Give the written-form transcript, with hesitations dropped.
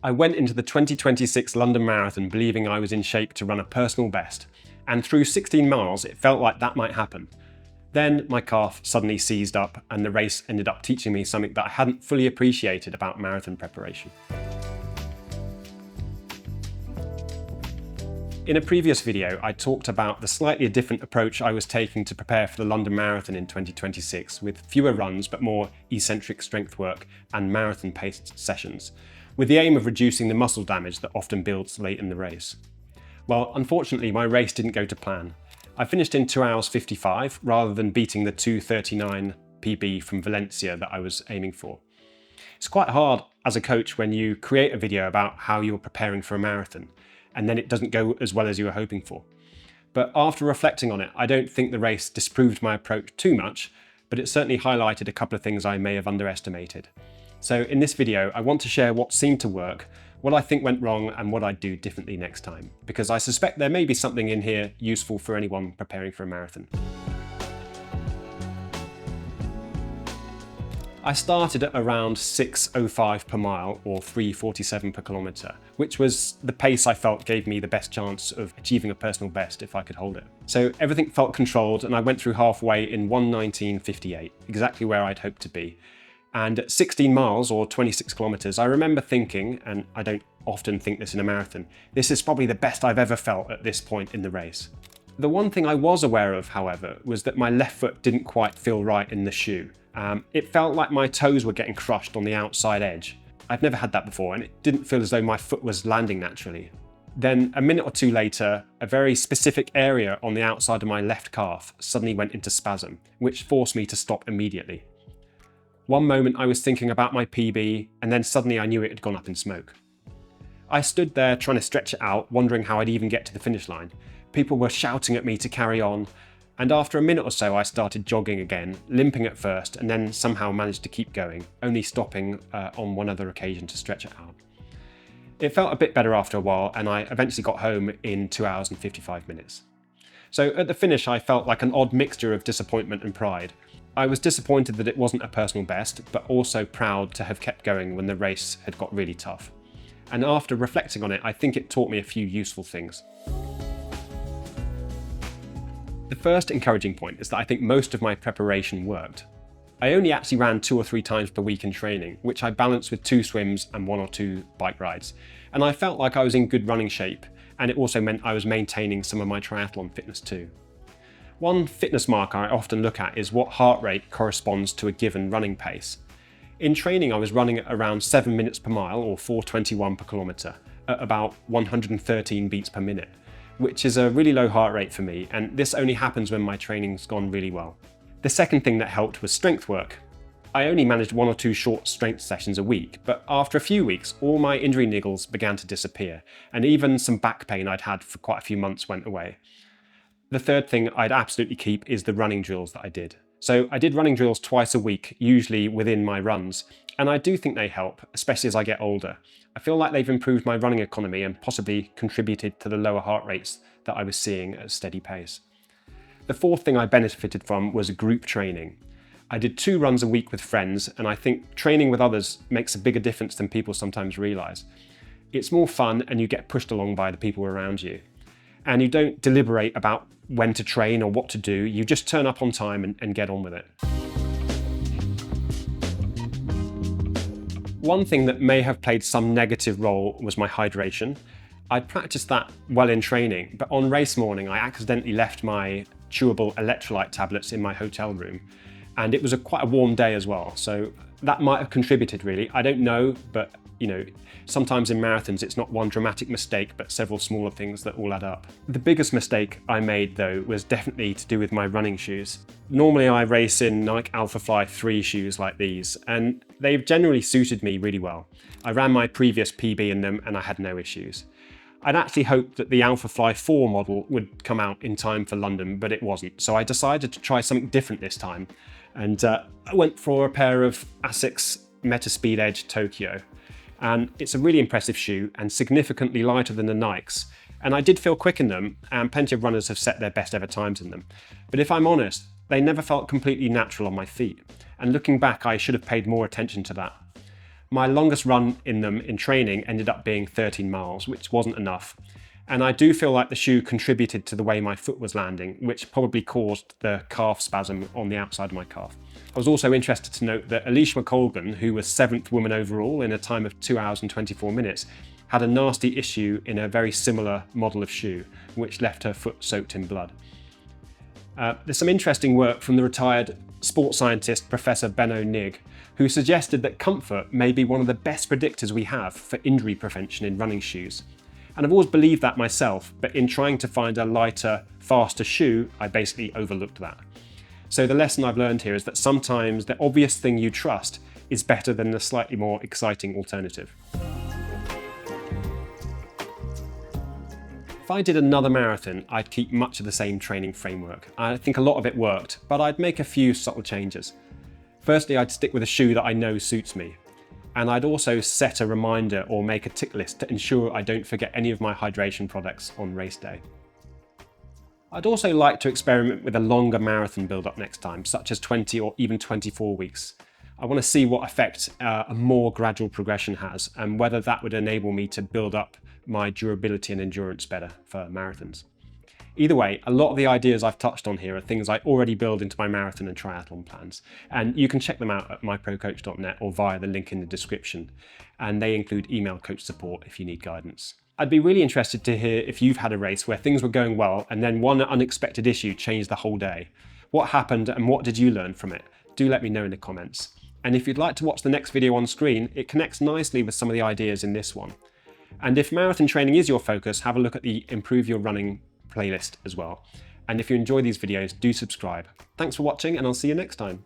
I went into the 2026 London Marathon believing I was in shape to run a personal best, and through 16 miles it felt like that might happen. Then my calf suddenly seized up and the race ended up teaching me something that I hadn't fully appreciated about marathon preparation. In a previous video, I talked about the slightly different approach I was taking to prepare for the London Marathon in 2026, with fewer runs but more eccentric strength work and marathon-paced sessions, with the aim of reducing the muscle damage that often builds late in the race. Well, unfortunately, my race didn't go to plan. I finished in 2 hours 55 rather than beating the 2:39 PB from Valencia that I was aiming for. It's quite hard as a coach when you create a video about how you're preparing for a marathon and then it doesn't go as well as you were hoping for. But after reflecting on it, I don't think the race disproved my approach too much, but it certainly highlighted a couple of things I may have underestimated. So in this video, I want to share what seemed to work, what I think went wrong, and what I'd do differently next time, because I suspect there may be something in here useful for anyone preparing for a marathon. I started at around 6:05 per mile, or 3:47 per kilometre, which was the pace I felt gave me the best chance of achieving a personal best if I could hold it. So everything felt controlled and I went through halfway in 1:19:58, exactly where I'd hoped to be. And at 16 miles, or 26 kilometres, I remember thinking, and I don't often think this in a marathon, this is probably the best I've ever felt at this point in the race. The one thing I was aware of, however, was that my left foot didn't quite feel right in the shoe. It felt like my toes were getting crushed on the outside edge. I've never had that before, and it didn't feel as though my foot was landing naturally. Then, a minute or two later, a very specific area on the outside of my left calf suddenly went into spasm, which forced me to stop immediately. One moment I was thinking about my PB, and then suddenly I knew it had gone up in smoke. I stood there trying to stretch it out, wondering how I'd even get to the finish line. People were shouting at me to carry on, and after a minute or so I started jogging again, limping at first, and then somehow managed to keep going, only stopping on one other occasion to stretch it out. It felt a bit better after a while, and I eventually got home in 2 hours and 55 minutes. So at the finish I felt like an odd mixture of disappointment and pride. I was disappointed that it wasn't a personal best, but also proud to have kept going when the race had got really tough. And after reflecting on it, I think it taught me a few useful things. The first encouraging point is that I think most of my preparation worked. I only actually ran 2 or 3 times per week in training, which I balanced with 2 swims and 1 or 2 bike rides. And I felt like I was in good running shape, and it also meant I was maintaining some of my triathlon fitness too. One fitness marker I often look at is what heart rate corresponds to a given running pace. In training, I was running at around 7 minutes per mile, or 4:21 per kilometre, at about 113 beats per minute, which is a really low heart rate for me, and this only happens when my training's gone really well. The second thing that helped was strength work. I only managed 1 or 2 short strength sessions a week, but after a few weeks, all my injury niggles began to disappear, and even some back pain I'd had for quite a few months went away. The third thing I'd absolutely keep is the running drills that I did. So I did running drills twice a week, usually within my runs, and I do think they help, especially as I get older. I feel like they've improved my running economy and possibly contributed to the lower heart rates that I was seeing at a steady pace. The fourth thing I benefited from was group training. I did 2 runs a week with friends, and I think training with others makes a bigger difference than people sometimes realise. It's more fun and you get pushed along by the people around you. And you don't deliberate about when to train or what to do, you just turn up on time and get on with it. One thing that may have played some negative role was my hydration. I practiced that well in training, but on race morning I accidentally left my chewable electrolyte tablets in my hotel room, and it was quite a warm day as well, so that might have contributed really. I don't know, but sometimes in marathons it's not one dramatic mistake, but several smaller things that all add up. The biggest mistake I made though was definitely to do with my running shoes. Normally I race in Nike Alphafly 3 shoes like these, and they've generally suited me really well. I ran my previous PB in them and I had no issues. I'd actually hoped that the Alphafly 4 model would come out in time for London, but it wasn't. So I decided to try something different this time, and I went for a pair of Asics Metaspeed Edge Tokyo. And it's a really impressive shoe and significantly lighter than the Nikes. And I did feel quick in them, and plenty of runners have set their best ever times in them. But if I'm honest, they never felt completely natural on my feet. And looking back, I should have paid more attention to that. My longest run in them in training ended up being 13 miles, which wasn't enough. And I do feel like the shoe contributed to the way my foot was landing, which probably caused the calf spasm on the outside of my calf. I was also interested to note that Alicia McColgan, who was 7th woman overall in a time of 2 hours and 24 minutes, had a nasty issue in a very similar model of shoe, which left her foot soaked in blood. There's some interesting work from the retired sports scientist Professor Benno Nigg, who suggested that comfort may be one of the best predictors we have for injury prevention in running shoes. And I've always believed that myself, but in trying to find a lighter, faster shoe, I basically overlooked that. So the lesson I've learned here is that sometimes the obvious thing you trust is better than the slightly more exciting alternative. If I did another marathon, I'd keep much of the same training framework. I think a lot of it worked, but I'd make a few subtle changes. Firstly, I'd stick with a shoe that I know suits me. And I'd also set a reminder or make a tick list to ensure I don't forget any of my hydration products on race day. I'd also like to experiment with a longer marathon build-up next time, such as 20 or even 24 weeks. I want to see what effect a more gradual progression has and whether that would enable me to build up my durability and endurance better for marathons. Either way, a lot of the ideas I've touched on here are things I already build into my marathon and triathlon plans, and you can check them out at myprocoach.net or via the link in the description, and they include email coach support if you need guidance. I'd be really interested to hear if you've had a race where things were going well and then one unexpected issue changed the whole day. What happened and what did you learn from it? Do let me know in the comments. And if you'd like to watch the next video on screen, it connects nicely with some of the ideas in this one. And if marathon training is your focus, have a look at the Improve Your Running playlist as well. And if you enjoy these videos, do subscribe. Thanks for watching, and I'll see you next time.